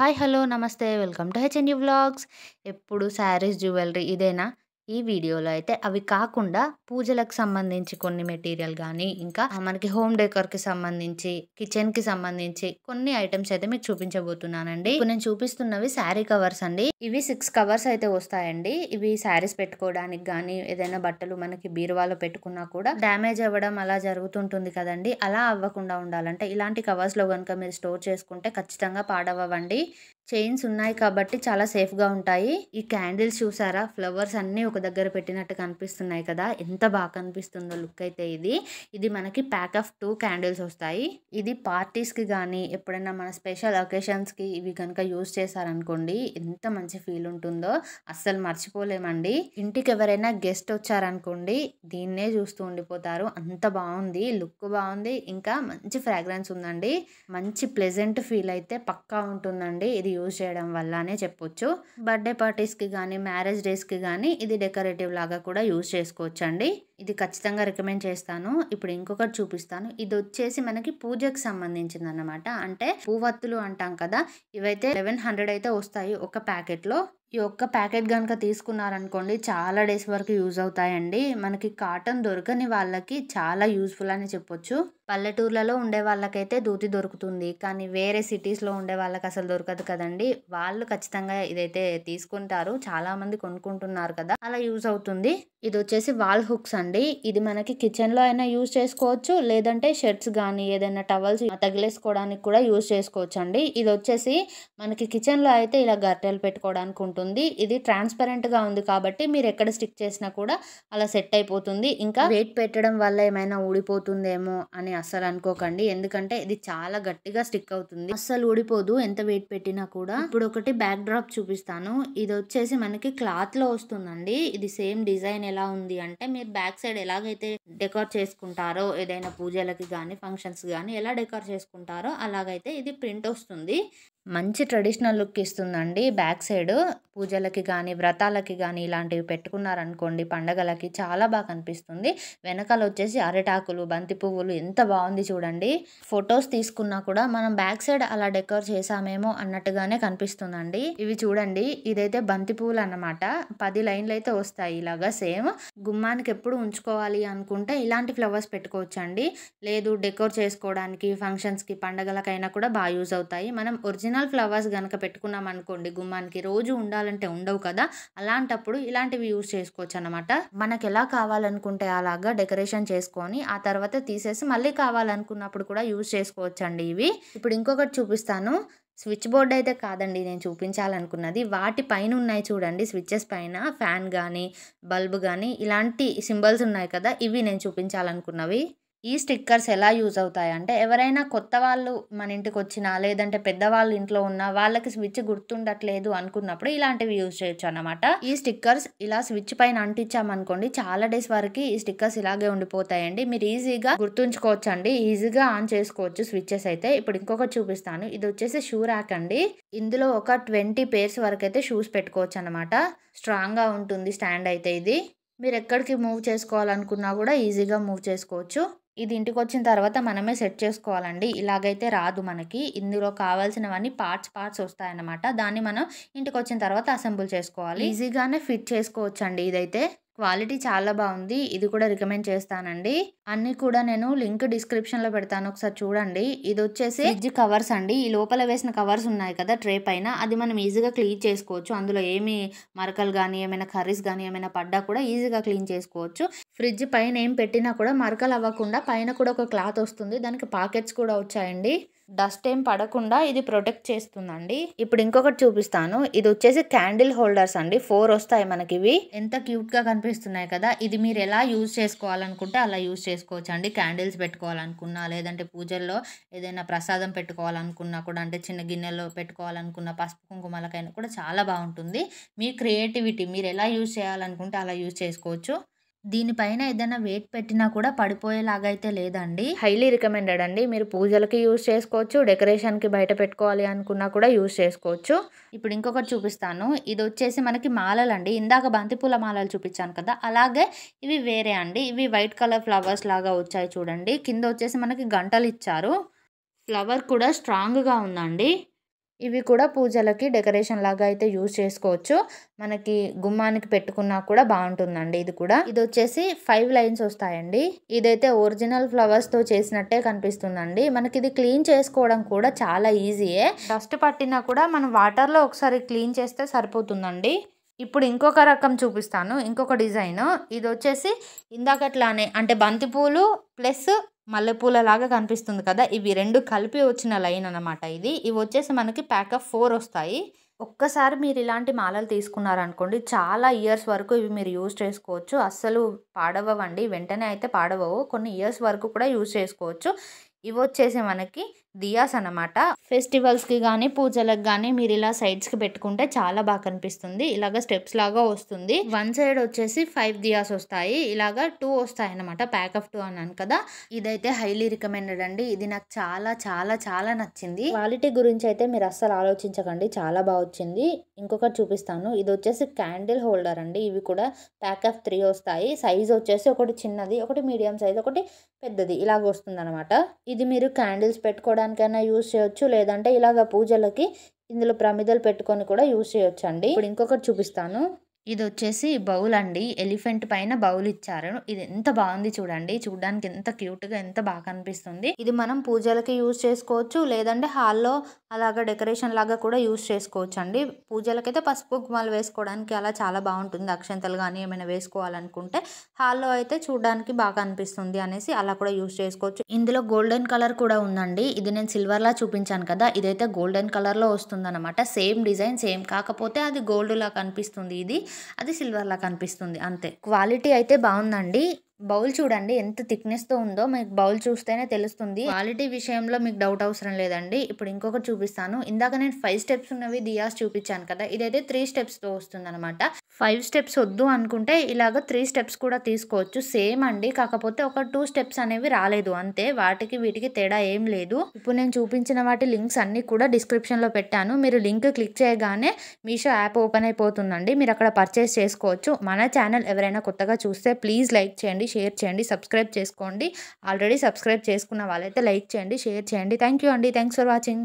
Hi! Hello! నమస్తే. Welcome to HNU vlogs. ఎప్పుడు saris, jewellery ఇదేనా? ఈ వీడియోలో అయితే అవి కాకుండా పూజలకు సంబంధించి కొన్ని మెటీరియల్ గానీ, ఇంకా మనకి హోమ్ డెకర్‌కి సంబంధించి, కిచెన్‌కి సంబంధించి కొన్ని ఐటెమ్స్ అయితే మీకు చూపించబోతున్నానండి. ఇప్పుడు నేను చూపిస్తున్నవి శారీ కవర్స్ అండి. ఇవి 6 కవర్స్ అయితే వస్తాయండి. ఇవి శారీస్ పెట్టుకోవడానికి గానీ, ఏదైనా బట్టలు మనకి బీరువాలో పెట్టుకున్నా కూడా డ్యామేజ్ అవ్వడం అలా జరుగుతుంటుంది కదండీ! అలా అవ్వకుండా ఉండాలంటే ఇలాంటి కవర్స్‌లో గనుక మీరు స్టోర్ చేసుకుంటే ఖచ్చితంగా పాడవ్వవండి. చైన్స్ ఉన్నాయి కాబట్టి చాలా సేఫ్‌గా ఉంటాయి. ఈ క్యాండిల్స్ చూసారా? ఫ్లవర్స్ అన్నీ ఒక దగ్గర పెట్టినట్టు కనిపిస్తున్నాయి కదా! ఎంత బాగా కనిపిస్తుందో లుక్ అయితే ఇది. ఇది మనకి ప్యాక్ ఆఫ్ 2 క్యాండిల్స్ వస్తాయి. ఇది పార్టీస్‌కి గానీ, ఎప్పుడైనా మన స్పెషల్ అకేషన్స్‌కి ఇవి గనుక యూజ్ చేశారనుకోండి, ఎంత మంచి ఫీల్ ఉంటుందో అస్సలు మర్చిపోలేమండి. ఇంటికి ఎవరైనా గెస్ట్ వచ్చారనుకోండి, దీన్నే చూస్తూ ఉండిపోతారు. అంత బావుంది. లుక్ బావుంది. ఇంకా మంచి ఫ్రాగ్రెన్స్ ఉందండి. మంచి ప్లెజెంట్ ఫీల్ అయితే పక్కా ఉంటుందండి. ఇది యూజ్ చేయడం వల్ల అనే చెప్పొచ్చు. బర్త్‌డే పార్టీస్‌కి గానీ, మ్యారేజ్ డేస్‌కి గానీ ఇది డెకరేటివ్ లాగా కూడా యూజ్ చేసుకోవచ్చండి. ఇది ఖచ్చితంగా రికమెండ్ చేస్తాను. ఇప్పుడు ఇంకొకటి చూపిస్తాను. ఇదొచ్చేసి మనకి పూజకి సంబంధించిందన్నమాట. అంటే పువ్వత్తులు అంటాం కదా! ఇవైతే 1100 అయితే వస్తాయి ఒక ప్యాకెట్‌లో. ఈ ఒక్క ప్యాకెట్ గనుక తీసుకున్నారనుకోండి చాలా డేస్ వరకు యూజ్ అవుతాయండి. మనకి కాటన్ దొరకని వాళ్ళకి చాలా యూజ్‌ఫుల్ అని చెప్పొచ్చు. పల్లెటూర్లలో ఉండే వాళ్ళకైతే దూది దొరుకుతుంది. కానీ వేరే సిటీస్‌లో ఉండే వాళ్ళకి అసలు దొరకదు కదండీ! వాళ్ళు ఖచ్చితంగా ఇదైతే తీసుకుంటారు. చాలామంది కొనుక్కుంటున్నారు కదా! అలా యూజ్ అవుతుంది. ఇదొచ్చేసి వాల్ హుక్స్ అండి. ఇది మనకి కిచెన్‌లో అయినా యూజ్ చేసుకోవచ్చు. లేదంటే షర్ట్స్ గానీ, ఏదైనా టవల్స్ తగిలేసుకోవడానికి కూడా యూజ్ చేసుకోవచ్చండి. ఇదొచ్చేసి మనకి కిచెన్‌లో అయితే ఇలా గరిటెలు పెట్టుకోవడానికి ఉంటుంది. ఇది ట్రాన్స్‌పరెంట్‌గా ఉంది కాబట్టి మీరు ఎక్కడ స్టిక్ చేసినా కూడా అలా సెట్ అయిపోతుంది. ఇంకా వెయిట్ పెట్టడం వల్ల ఏమైనా ఊడిపోతుందేమో అని అస్సలు అనుకోకండి. ఎందుకంటే ఇది చాలా గట్టిగా స్టిక్ అవుతుంది. అస్సలు ఊడిపోదు ఎంత వెయిట్ పెట్టినా కూడా. ఇప్పుడు ఒకటి బ్యాక్ డ్రాప్ చూపిస్తాను. ఇదొచ్చేసి మనకి క్లాత్‌లో వస్తుందండి. ఇది సేమ్ డిజైన్ ఎలా ఉంది అంటే మీరు బ్యాక్ సైడ్ ఎలాగైతే డెకర్ చేసుకుంటారో ఏదైనా పూజలకి గానీ, ఫంక్షన్స్ గానీ ఎలా డెకర్ చేసుకుంటారో అలాగైతే ఇది ప్రింట్ వస్తుంది. మంచి ట్రెడిషనల్ లుక్ ఇస్తుందండి బ్యాక్ సైడ్. పూజలకి గానీ, వ్రతాలకి గానీ ఇలాంటివి పెట్టుకున్నారనుకోండి పండగలకి చాలా బాగా కనిపిస్తుంది. వెనకాల వచ్చేసి అరిటాకులు, బంతి పువ్వులు ఎంత బావుంది చూడండి. ఫోటోస్ తీసుకున్నా కూడా మనం బ్యాక్ సైడ్ అలా డెకర్ చేసామేమో అన్నట్టుగానే కనిపిస్తుందండి. ఇవి చూడండి ఇదైతే బంతి పువ్వులన్నమాట. 10 లైన్‌లయితే వస్తాయి ఇలాగా సేమ్. గుమ్మానికి ఎప్పుడు ఉంచుకోవాలి అనుకుంటే ఇలాంటి ఫ్లవర్స్ పెట్టుకోవచ్చండి. లేదు డెకర్ చేసుకోవడానికి, ఫంక్షన్స్‌కి, పండగలకైనా కూడా బాగా యూజ్ అవుతాయి. మనం ఒరిజినల్ ఫ్లవర్స్ గనక పెట్టుకున్నామనుకోండి గుమ్మానికి రోజు ఉండాలంటే ఉండవు కదా! అలాంటప్పుడు ఇలాంటివి యూజ్ చేసుకోవచ్చనమాట. మనకెలా కావాలనుకుంటే అలాగా డెకరేషన్ చేసుకొని, ఆ తర్వాత తీసేసి మళ్ళీ కావాలనుకున్నప్పుడు కూడా యూజ్ చేసుకోవచ్చండి ఇవి. ఇప్పుడు ఇంకొకటి చూపిస్తాను. స్విచ్ బోర్డ్ అయితే కాదండి నేను చూపించాలనుకున్నది. వాటి పైనున్నాయి చూడండి స్విచెస్ పైన ఫ్యాన్ గానీ, బల్బ్ గానీ ఇలాంటి సింబల్స్ ఉన్నాయి కదా! ఇవి నేను చూపించాలనుకున్నవి. ఈ స్టిక్కర్స్ ఎలా యూజ్ అవుతాయంటే ఎవరైనా కొత్త వాళ్ళు మన ఇంటికొచ్చినా, లేదంటే పెద్దవాళ్ళు ఇంట్లో ఉన్న వాళ్ళకి స్విచ్ గుర్తుండట్లేదు అనుకున్నప్పుడు ఇలాంటివి యూజ్ చేయొచ్చన్నమాట. ఈ స్టిక్కర్స్ ఇలా స్విచ్ పైన అంటించామనుకోండి చాలా డేస్ వరకి ఈ స్టిక్కర్స్ ఇలాగే ఉండిపోతాయండి. మీరు ఈజీగా గుర్తుంచుకోవచ్చండి. ఈజీగా ఆన్ చేసుకోవచ్చు స్విచెస్ అయితే. ఇప్పుడు ఇంకొకటి చూపిస్తాను. ఇదొచ్చేసి షూ ర్యాక్ అండి. ఇందులో ఒక 20 పెయిర్స్ వరకైతే షూస్ పెట్టుకోవచ్చన్నమాట. స్ట్రాంగ్‌గా ఉంటుంది స్టాండ్ అయితే ఇది. మీరెక్కడికి మూవ్ చేసుకోవాలనుకున్నా గూడా ఈజీగా మూవ్ చేసుకోవచ్చు. ఇది ఇంటికొచ్చిన తర్వాత మనమే సెట్ చేసుకోవాలండి. ఇలాగైతే రాదు మనకి. ఇందులో కావాల్సినవన్నీ పార్ట్స్ వస్తాయన్నమాట. దాన్ని మనం ఇంటికొచ్చిన తర్వాత అసెంబుల్ చేసుకోవాలి. ఈజీగానే ఫిట్ చేసుకోవచ్చండి ఇదైతే. క్వాలిటీ చాలా బావుంది. ఇది కూడా రికమెండ్ చేస్తానండి. అన్నీ కూడా నేను లింక్ డిస్క్రిప్షన్‌లో పెడతాను. ఒకసారి చూడండి. ఇదొచ్చేసి ఫ్రిడ్జ్ కవర్స్ అండి. ఈ లోపల వేసిన కవర్స్ ఉన్నాయి కదా! ట్రే పైన అది మనం ఈజీగా క్లీన్ చేసుకోవచ్చు. అందులో ఏమి మరకలు గానీ, ఏమైనా కర్రీస్ గానీ ఏమైనా పడ్డా కూడా ఈజీగా క్లీన్ చేసుకోవచ్చు. ఫ్రిడ్జ్ పైన ఏం పెట్టినా కూడా మరకలు అవ్వకుండా పైన కూడా ఒక క్లాత్ వస్తుంది. దానికి పాకెట్స్ కూడా వచ్చాయండి. డస్ట్ ఏం పడకుండా ఇది ప్రొటెక్ట్ చేస్తుందండి. ఇప్పుడు ఇంకొకటి చూపిస్తాను. ఇదొచ్చేసి క్యాండిల్ హోల్డర్స్ అండి. 4 వస్తాయి మనకివి. ఎంత క్యూట్‌గా కనిపిస్తున్నాయి కదా! ఇది మీరు ఎలా యూజ్ చేసుకోవాలనుకుంటే అలా యూజ్ చేసుకోవచ్చండి. క్యాండిల్స్ పెట్టుకోవాలనుకున్నా, లేదంటే పూజల్లో ఏదైనా ప్రసాదం పెట్టుకోవాలనుకున్నా కూడా అంటే చిన్న గిన్నెలో పెట్టుకోవాలనుకున్న పసుపు కుంకుమలకైనా కూడా చాలా బావుంటుంది. మీ క్రియేటివిటీ మీరు ఎలా యూజ్ చేయాలనుకుంటే అలా యూజ్ చేసుకోవచ్చు. దీనిపైన ఏదైనా వెయిట్ పెట్టినా కూడా పడిపోయేలాగా అయితే లేదండి. హైలీ రికమెండెడ్ అండి. మీరు పూజలకి యూజ్ చేసుకోవచ్చు. డెకరేషన్‌కి బయట పెట్టుకోవాలి అనుకున్నా కూడా యూజ్ చేసుకోవచ్చు. ఇప్పుడు ఇంకొకటి చూపిస్తాను. ఇదొచ్చేసి మనకి మాలలండి. ఇందాక బంతిపూల మాలలు చూపించాను కదా! అలాగే ఇవి వేరే అండి. ఇవి వైట్ కలర్ ఫ్లవర్స్ లాగా వచ్చాయి చూడండి. కింద వచ్చేసి మనకి గంటలిచ్చారు. ఫ్లవర్ కూడా స్ట్రాంగ్‌గా ఉందండి. ఇవి కూడా పూజలకి డెకరేషన్ లాగా అయితే యూజ్ చేసుకోవచ్చు. మనకి గుమ్మానికి పెట్టుకున్నా కూడా బాగుంటుందండి ఇది కూడా. ఇది వచ్చేసి 5 లైన్స్ వస్తాయండి. ఇదైతే ఒరిజినల్ ఫ్లవర్స్తో చేసినట్టే కనిపిస్తుందండి. మనకి ఇది క్లీన్ చేసుకోవడం కూడా చాలా ఈజీయే. డస్ట్ పట్టినా కూడా మనం వాటర్లో ఒకసారి క్లీన్ చేస్తే సరిపోతుందండి. ఇప్పుడు ఇంకొక రకం చూపిస్తాను, ఇంకొక డిజైన్. ఇది వచ్చేసి ఇందాకట్లానే అంటే బంతిపూలు ప్లస్ మల్లెపూల లాగా కనిపిస్తుంది కదా, ఇవి 2 కలిపి వచ్చిన లైన్ అనమాట ఇది. ఇవి వచ్చేసి మనకి ప్యాక్ ఆఫ్ 4 వస్తాయి. ఒక్కసారి మీరు ఇలాంటి మాలలు తీసుకున్నారనుకోండి, చాలా ఇయర్స్ వరకు ఇవి మీరు యూజ్ చేసుకోవచ్చు. అస్సలు పాడవవండి, వెంటనే అయితే పాడవవు. కొన్ని ఇయర్స్ వరకు కూడా యూజ్ చేసుకోవచ్చు. ఇవి వచ్చేసి మనకి దియాస్ అనమాట. ఫెస్టివల్స్కి కానీ పూజలకు కానీ మీరు ఇలా సైడ్స్కి పెట్టుకుంటే చాలా బాగా కనిపిస్తుంది. ఇలాగ స్టెప్స్ లాగా వస్తుంది. వన్ సైడ్ వచ్చేసి 5 దియాస్ వస్తాయి, ఇలాగా 2 వస్తాయి అనమాట. ప్యాక్ ఆఫ్ 2 అన్నాను కదా. ఇదైతే హైలీ రికమెండెడ్ అండి. ఇది నాకు చాలా చాలా చాలా నచ్చింది. క్వాలిటీ గురించి అయితే మీరు అస్సలు ఆలోచించకండి, చాలా బాగా వచ్చింది. ఇంకొకటి చూపిస్తాను. ఇది వచ్చేసి క్యాండిల్ హోల్డర్ అండి. ఇవి కూడా ప్యాక్ ఆఫ్ 3 వస్తాయి. సైజ్ వచ్చేసి ఒకటి చిన్నది, ఒకటి మీడియం సైజ్, ఒకటి పెద్దది, ఇలాగ వస్తుంది అనమాట. ఇది మీరు క్యాండిల్స్ పెట్టుకోవడానికైనా యూజ్ చేయొచ్చు, లేదంటే ఇలాగ పూజలకి ఇందులో ప్రమిదలు పెట్టుకొని కూడా యూజ్ చేయొచ్చు అండి. ఇప్పుడు ఇంకొకటి చూపిస్తాను. ఇది వచ్చేసి బౌల్ అండి. ఎలిఫెంట్ పైన బౌల్ ఇచ్చారు. ఇది ఎంత బాగుంది చూడండి, చూడడానికి ఎంత క్యూట్గా ఎంత బాగా కనిపిస్తుంది. ఇది మనం పూజలకి యూజ్ చేసుకోవచ్చు, లేదంటే హాల్లో అలాగా డెకరేషన్ లాగా కూడా యూజ్ చేసుకోవచ్చు అండి. పూజలకైతే పసుపు కుంకుమలు వేసుకోవడానికి అలా చాలా బాగుంటుంది. అక్షంతలు కానీ ఏమైనా వేసుకోవాలనుకుంటే హాల్లో అయితే చూడడానికి బాగా అనిపిస్తుంది అనేసి అలా కూడా యూజ్ చేసుకోవచ్చు. ఇందులో గోల్డెన్ కలర్ కూడా ఉందండి. ఇది నేను సిల్వర్లా చూపించాను కదా, ఇదైతే గోల్డెన్ కలర్లో వస్తుంది అనమాట. సేమ్ డిజైన్ సేమ్, కాకపోతే అది గోల్డ్ లా కనిపిస్తుంది, అది సిల్వర్ లా కనిపిస్తుంది అంతే. క్వాలిటీ అయితే బాగుందండి. బౌల్ చూడండి ఎంత థిక్నెస్తో ఉందో, మీకు బౌల్ చూస్తేనే తెలుస్తుంది. క్వాలిటీ విషయంలో మీకు డౌట్ అవసరం లేదండి. ఇప్పుడు ఇంకొకటి చూపిస్తాను. ఇందాక నేను 5 స్టెప్స్ ఉన్నవి దియాస్ చూపించాను కదా, ఇదైతే 3 స్టెప్స్తో వస్తుంది అనమాట. 5 స్టెప్స్ వద్దు అనుకుంటే ఇలాగ 3 స్టెప్స్ కూడా తీసుకోవచ్చు. సేమ్ అండి, కాకపోతే ఒక 2 స్టెప్స్ అనేవి రాలేదు అంతే. వాటికి వీటికి తేడా ఏం లేదు. ఇప్పుడు నేను చూపించిన వాటి లింక్స్ అన్ని కూడా డిస్క్రిప్షన్లో పెట్టాను. మీరు లింక్ క్లిక్ చేయగానే మీషో యాప్ ఓపెన్ అయిపోతుందండి. మీరు అక్కడ పర్చేస్ చేసుకోవచ్చు. మన ఛానల్ ఎవరైనా కొత్తగా చూస్తే ప్లీజ్ లైక్ చేయండి, షేర్ చేయండి, సబ్స్క్రైబ్ చేసుకోండి. ఆల్రెడీ సబ్స్క్రైబ్ చేసుకున్న వాళ్ళైతే లైక్ చేయండి, షేర్ చేయండి. థ్యాంక్ యూ అండి. Thanks for watching.